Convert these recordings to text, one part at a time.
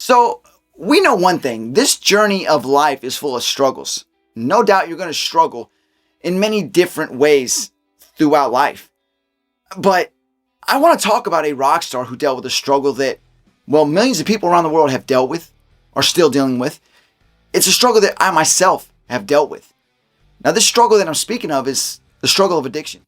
So, we know one thing, this journey of life is full of struggles. No doubt you're going to struggle in many different ways throughout life. But I want to talk about a rock star who dealt with a struggle that, well, millions of people around the world have dealt with, are still dealing with. It's a struggle that I myself have dealt with. Now, this struggle that I'm speaking of is the struggle of addiction.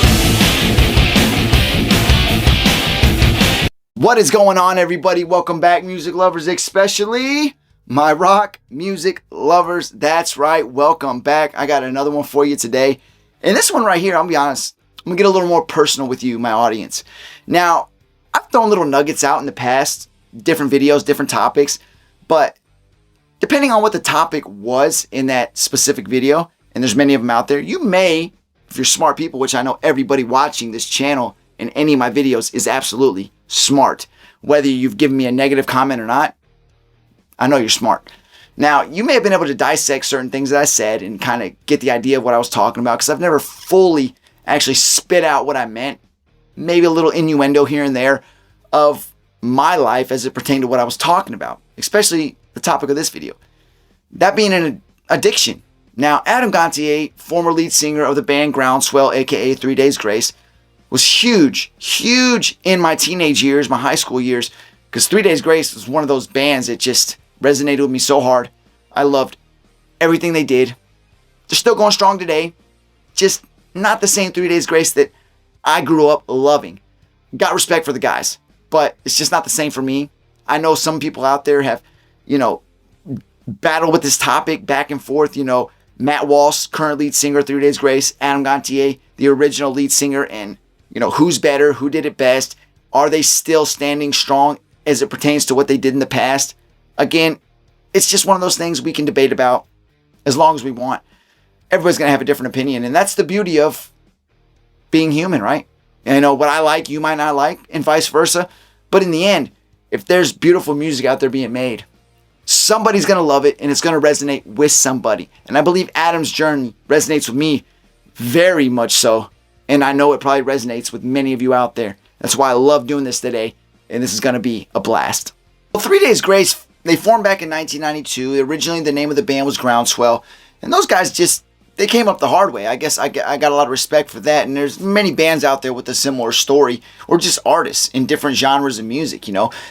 What is going on, everybody? Welcome back, music lovers, especially my rock music lovers. That's right, welcome back. I got another one for you today. And this one right here, I'll be honest, I'm going to get a little more personal with you, my audience. Now, I've thrown little nuggets out in the past, different videos, different topics, but depending on what the topic was in that specific video, and there's many of them out there, you may, if you're smart people, which I know everybody watching this channel and any of my videos is absolutely smart. Whether you've given me a negative comment or not, I know you're smart. Now, you may have been able to dissect certain things that I said and kind of get the idea of what I was talking about, because I've never fully actually spit out what I meant. Maybe a little innuendo here and there of my life as it pertained to what I was talking about, especially the topic of this video. That being an addiction. Now, Adam Gontier, former lead singer of the band Groundswell, aka 3 Days Grace, was huge in my teenage years, my high school years, because 3 Days Grace was one of those bands that just resonated with me so hard. I loved everything they did. They're still going strong today, just not the same 3 Days Grace that I grew up loving. Got respect for the guys, but it's just not the same for me. I know some people out there have, battled with this topic back and forth. Matt Walsh, current lead singer, 3 Days Grace, Adam Gontier, the original lead singer, and who's better, who did it best? Are they still standing strong as it pertains to what they did in the past? Again, it's just one of those things we can debate about as long as we want. Everybody's going to have a different opinion, and that's the beauty of being human, right? What I like, you might not like, and vice versa. But in the end, if there's beautiful music out there being made, somebody's going to love it, and it's going to resonate with somebody. And I believe Adam's journey resonates with me very much so. And I know it probably resonates with many of you out there. That's why I love doing this today. And this is going to be a blast. Well, 3 Days Grace, they formed back in 1992. Originally, the name of the band was Groundswell. And those guys they came up the hard way. I guess I got a lot of respect for that. And there's many bands out there with a similar story. Or just artists in different genres of music,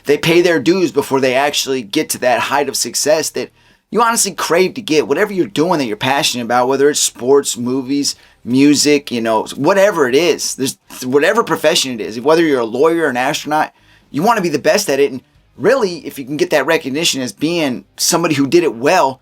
They pay their dues before they actually get to that height of success that you honestly crave to get. Whatever you're doing that you're passionate about, whether it's sports, movies, music, whatever it is, there's whatever profession it is, whether you're a lawyer or an astronaut, you want to be the best at it. And really, if you can get that recognition as being somebody who did it well,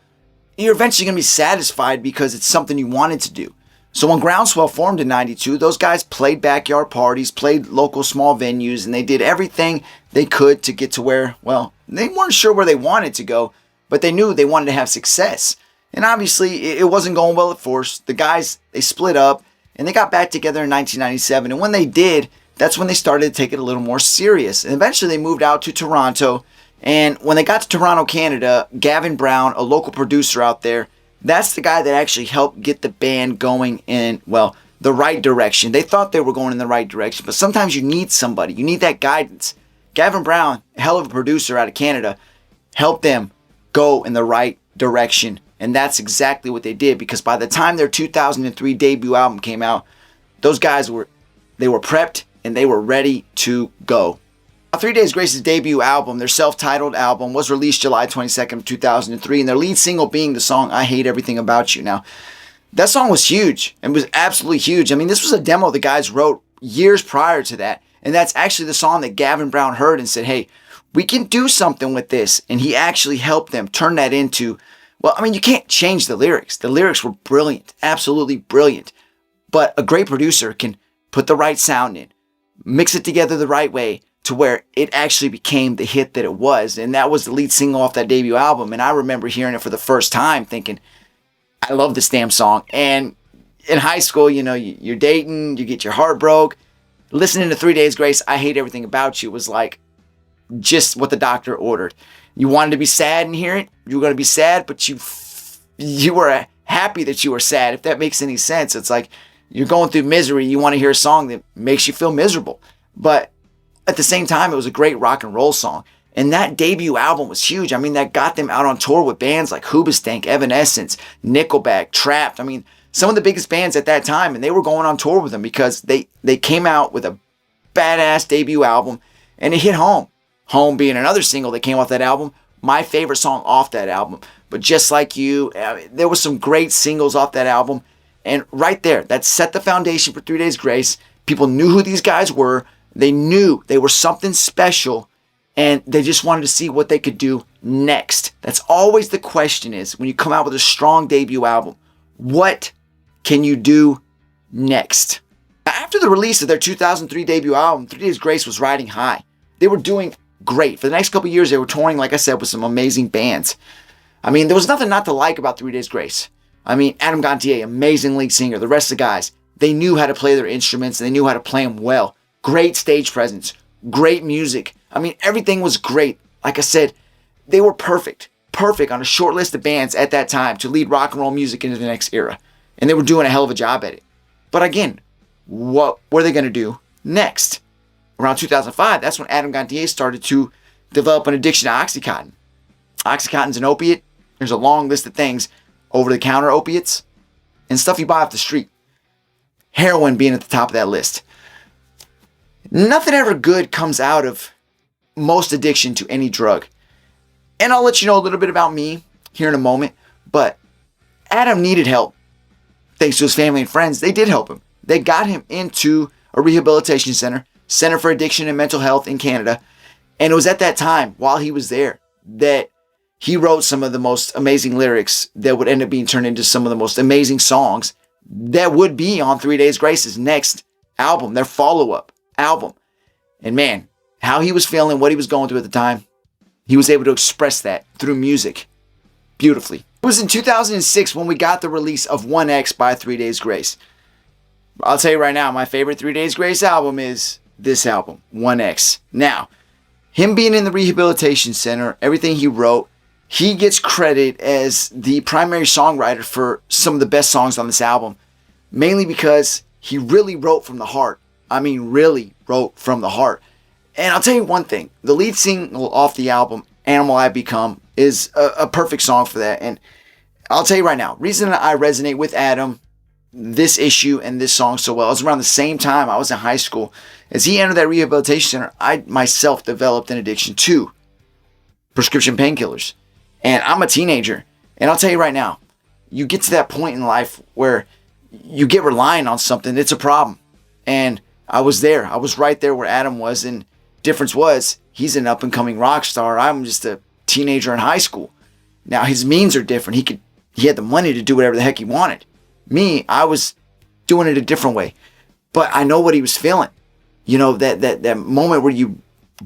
you're eventually going to be satisfied because it's something you wanted to do. So when Groundswell formed in 92, those guys played backyard parties, played local small venues, and they did everything they could to get to where, well, they weren't sure where they wanted to go, but they knew they wanted to have success. And obviously, it wasn't going well at first. The guys, they split up, and they got back together in 1997. And when they did, that's when they started to take it a little more serious. And eventually, they moved out to Toronto. And when they got to Toronto, Canada, Gavin Brown, a local producer out there, that's the guy that actually helped get the band going in, well, the right direction. They thought they were going in the right direction, but sometimes you need somebody. You need that guidance. Gavin Brown, a hell of a producer out of Canada, helped them go in the right direction. And that's exactly what they did, because by the time their 2003 debut album came out, those guys were prepped and they were ready to go. 3 Days Grace's debut album, their self-titled album, was released July 22nd of 2003, and their lead single being the song I Hate Everything About You. Now, that song was huge, and was absolutely huge. I mean, this was a demo the guys wrote years prior to that, and that's actually the song that Gavin Brown heard and said, hey, we can do something with this, and he actually helped them turn that into, well, I mean, you can't change the lyrics. The lyrics were brilliant, absolutely brilliant, but a great producer can put the right sound in, mix it together the right way, to where it actually became the hit that it was. And that was the lead single off that debut album. And I remember hearing it for the first time thinking, I love this damn song. And in high school, you're dating, you get your heart broke. Listening to 3 Days Grace, I Hate Everything About You was like just what the doctor ordered. You wanted to be sad and hear it. You were going to be sad, but you were happy that you were sad, if that makes any sense. It's like you're going through misery. You want to hear a song that makes you feel miserable. But at the same time, it was a great rock and roll song. And that debut album was huge. I mean, that got them out on tour with bands like Hoobastank, Evanescence, Nickelback, Trapped. I mean, some of the biggest bands at that time, and they were going on tour with them because they came out with a badass debut album, and it hit home. Home being another single that came off that album, my favorite song off that album. But Just Like You, there was some great singles off that album. And right there, that set the foundation for 3 Days Grace. People knew who these guys were. They knew they were something special, and they just wanted to see what they could do next. That's always the question is, when you come out with a strong debut album, what can you do next? After the release of their 2003 debut album, 3 Days Grace was riding high. They were doing great. For the next couple years, they were touring, like I said, with some amazing bands. I mean, there was nothing not to like about 3 Days Grace. I mean, Adam Gontier, amazing lead singer. The rest of the guys, they knew how to play their instruments. They knew how to play them well. Great stage presence. Great music. I mean, everything was great. Like I said, they were perfect. Perfect on a short list of bands at that time to lead rock and roll music into the next era. And they were doing a hell of a job at it. But again, what were they going to do next? Around 2005, that's when Adam Gontier started to develop an addiction to Oxycontin. Oxycontin's an opiate. There's a long list of things. Over-the-counter opiates and stuff you buy off the street. Heroin being at the top of that list. Nothing ever good comes out of most addiction to any drug. And I'll let you know a little bit about me here in a moment. But Adam needed help. Thanks to his family and friends, they did help him. They got him into a rehabilitation center, Center for Addiction and Mental Health in Canada. And it was at that time, while he was there, that he wrote some of the most amazing lyrics that would end up being turned into some of the most amazing songs that would be on 3 Days Grace's next album, their follow-up album. And man, how he was feeling, what he was going through at the time, he was able to express that through music beautifully. It was in 2006 when we got the release of 1X by 3 Days Grace. I'll tell you right now, my favorite 3 Days Grace album is this album, 1X. Now, him being in the rehabilitation center, everything he wrote, he gets credit as the primary songwriter for some of the best songs on this album, mainly because he really wrote from the heart. I mean, really wrote from the heart. And I'll tell you one thing, the lead single off the album, Animal I Become, is a perfect song for that. And I'll tell you right now, reason that I resonate with Adam, this issue and this song so well, it was around the same time I was in high school. As he entered that rehabilitation center, I myself developed an addiction to prescription painkillers. And I'm a teenager. And I'll tell you right now, you get to that point in life where you get reliant on something, it's a problem. And I was there. I was right there where Adam was. And difference was, he's an up-and-coming rock star. I'm just a teenager in high school. Now, his means are different. He had the money to do whatever the heck he wanted. Me, I was doing it a different way. But I know what he was feeling. You know, that moment where you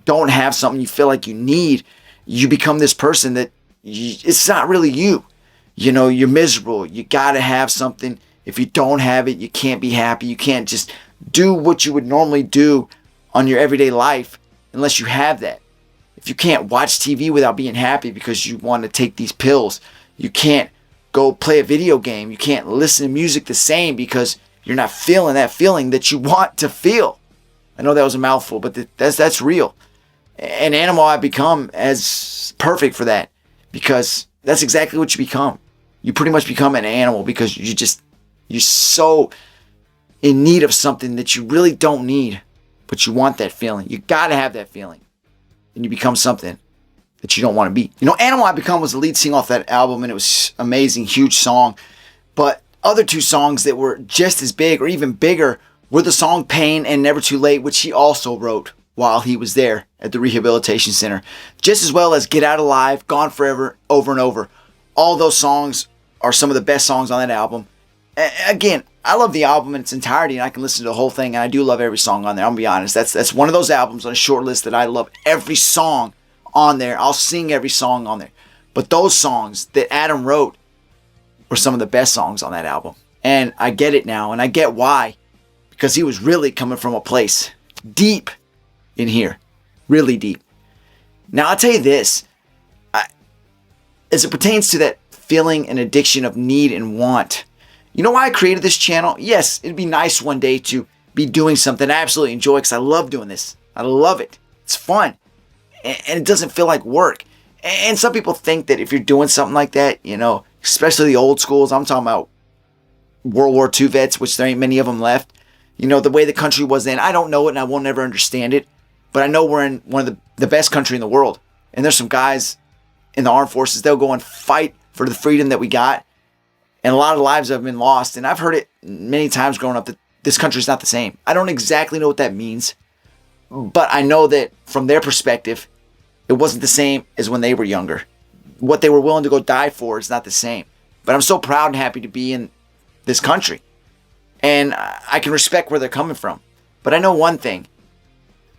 don't have something you feel like you need, you become this person that it's not really you. You know, you're miserable. You got to have something. If you don't have it, you can't be happy. You can't just do what you would normally do on your everyday life unless you have that. If you can't watch TV without being happy because you want to take these pills, you can't go play a video game. You can't listen to music the same because you're not feeling that feeling that you want to feel. I know that was a mouthful, but that's real. And Animal I Become as perfect for that. Because that's exactly what you become. You pretty much become an animal because you're so in need of something that you really don't need, but you want that feeling. You got to have that feeling. And you become something that you don't want to be. You know, Animal I Become was the lead single off that album, and it was amazing, huge song. But other two songs that were just as big or even bigger were the song Pain and Never Too Late, which he also wrote while he was there at the rehabilitation center, just as well as Get Out Alive, Gone Forever, Over and Over. All those songs are some of the best songs on that album. Again, I love the album in its entirety, and I can listen to the whole thing, and I do love every song on there. I'll be honest. That's one of those albums on a short list that I love every song on there. I'll sing every song on there. But those songs that Adam wrote were some of the best songs on that album. And I get it now, and I get why. Because he was really coming from a place deep in here. Really deep. Now, I'll tell you this. As it pertains to that feeling and addiction of need and want, you know why I created this channel? Yes, it'd be nice one day to be doing something I absolutely enjoy because I love doing this. I love it. It's fun. and it doesn't feel like work. And some people think that if you're doing something like that, especially the old schools, I'm talking about World War II vets, which there ain't many of them left. The way the country was then, I don't know it and I won't ever understand it. But I know we're in one of the best country in the world. And there's some guys in the armed forces, they'll go and fight for the freedom that we got. And a lot of lives have been lost. And I've heard it many times growing up that this country's not the same. I don't exactly know what that means. But I know that from their perspective, it wasn't the same as when they were younger. What they were willing to go die for is not the same. But I'm so proud and happy to be in this country. And I can respect where they're coming from. But I know one thing.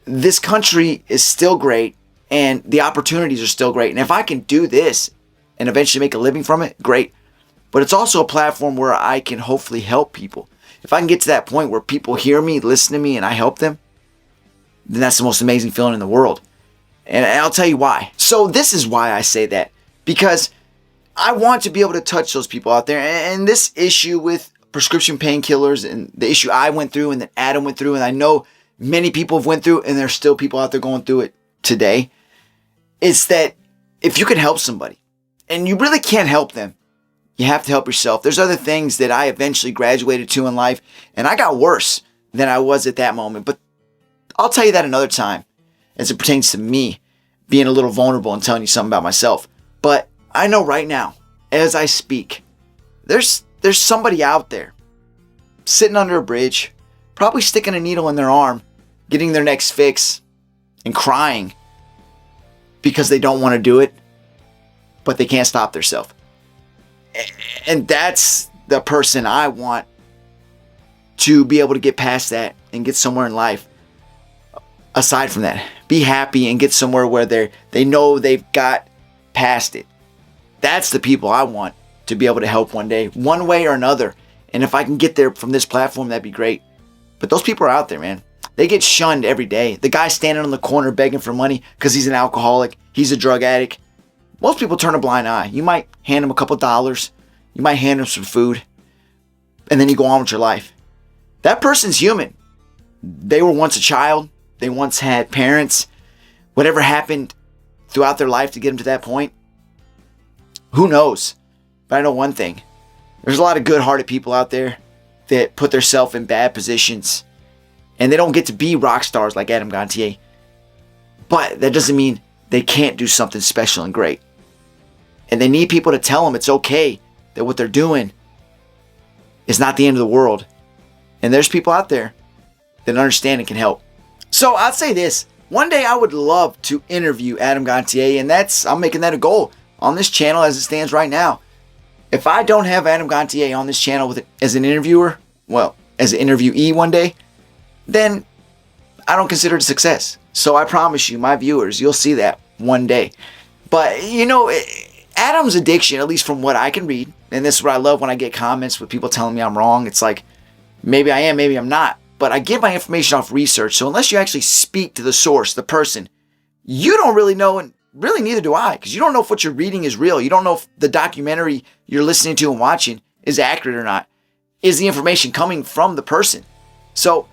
This country is still great and the opportunities are still great. And if I can do this and eventually make a living from it, great. But it's also a platform where I can hopefully help people. If I can get to that point where people hear me, listen to me, and I help them, then that's the most amazing feeling in the world. And I'll tell you why. So this is why I say that. Because I want to be able to touch those people out there. And this issue with prescription painkillers and the issue I went through and that Adam went through, and I know many people have went through, and there's still people out there going through it today, is that if you can help somebody, and you really can't help them, you have to help yourself. There's other things that I eventually graduated to in life, and I got worse than I was at that moment. But I'll tell you that another time as it pertains to me being a little vulnerable and telling you something about myself. But I know right now, as I speak, there's somebody out there sitting under a bridge, probably sticking a needle in their arm, getting their next fix, and crying because they don't want to do it, but they can't stop themselves. And that's the person I want to be able to get past that and get somewhere in life. Aside from that, be happy and get somewhere where they know they've got past it. That's the people I want to be able to help one day, one way or another. And if I can get there from this platform, that'd be great. But those people are out there, man. They get shunned every day. The guy standing on the corner begging for money because he's an alcoholic, he's a drug addict. Most people turn a blind eye. You might hand him a couple dollars. You might hand him some food. And then you go on with your life. That person's human. They were once a child. They once had parents. Whatever happened throughout their life to get them to that point, who knows? But I know one thing. There's a lot of good-hearted people out there that put themselves in bad positions. And they don't get to be rock stars like Adam Gontier. But that doesn't mean they can't do something special and great. And they need people to tell them it's okay, that what they're doing is not the end of the world. And there's people out there that understand and can help. So I'd say this. One day I would love to interview Adam Gontier, and I'm making that a goal on this channel as it stands right now. If I don't have Adam Gontier on this channel as an interviewer, as an interviewee one day, then I don't consider it a success. So I promise you, my viewers, you'll see that one day. But, Adam's addiction, at least from what I can read, and this is what I love when I get comments with people telling me I'm wrong. It's like, maybe I am, maybe I'm not. But I get my information off research. So unless you actually speak to the source, the person, you don't really know, and really neither do I, because you don't know if what you're reading is real. You don't know if the documentary you're listening to and watching is accurate or not. Is the information coming from the person? So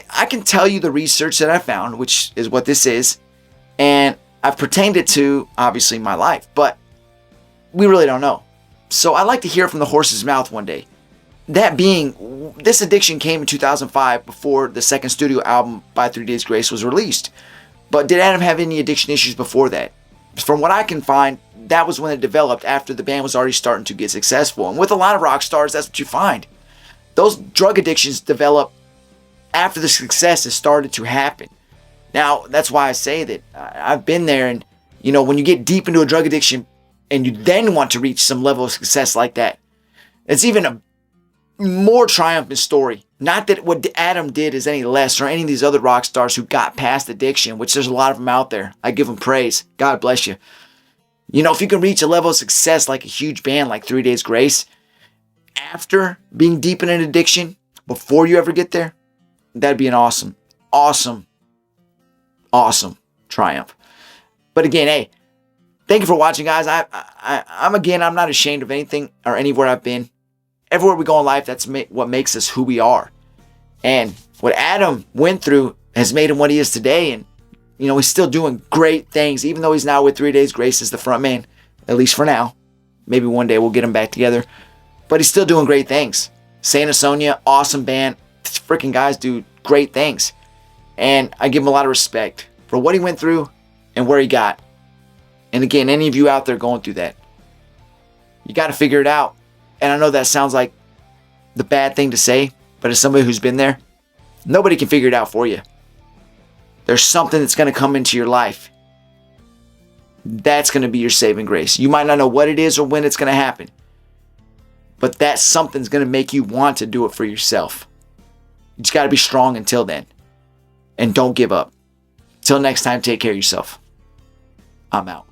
I can tell you the research that I found, which is what this is, and I've pertained it to, obviously, my life, but we really don't know. So I'd like to hear from the horse's mouth one day. That being, this addiction came in 2005 before the second studio album by 3 Days Grace was released. But did Adam have any addiction issues before that? From what I can find, that was when it developed after the band was already starting to get successful. And with a lot of rock stars, that's what you find. Those drug addictions develop after the success has started to happen. Now, that's why I say that I've been there, and when you get deep into a drug addiction and you then want to reach some level of success like that, it's even a more triumphant story. Not that what Adam did is any less, or any of these other rock stars who got past addiction, which there's a lot of them out there. I give them praise. God bless you. If you can reach a level of success like a huge band like 3 Days Grace, after being deep in an addiction, before you ever get there, that'd be an awesome triumph. But again, hey, thank you for watching, guys. I'm not ashamed of anything or anywhere I've been. Everywhere we go in life, that's what makes us who we are. And what Adam went through has made him what he is today. And He's still doing great things, even though he's now with 3 Days Grace as the front man, at least for now. Maybe one day we'll get him back together. But he's still doing great things. Saint Asonia, awesome band. These freaking guys do great things. And I give him a lot of respect for what he went through and where he got. And again, any of you out there going through that, you got to figure it out. And I know that sounds like the bad thing to say, but as somebody who's been there, nobody can figure it out for you. There's something that's going to come into your life. That's going to be your saving grace. You might not know what it is or when it's going to happen, but that something's going to make you want to do it for yourself. You just got to be strong until then. And don't give up. Till next time, take care of yourself. I'm out.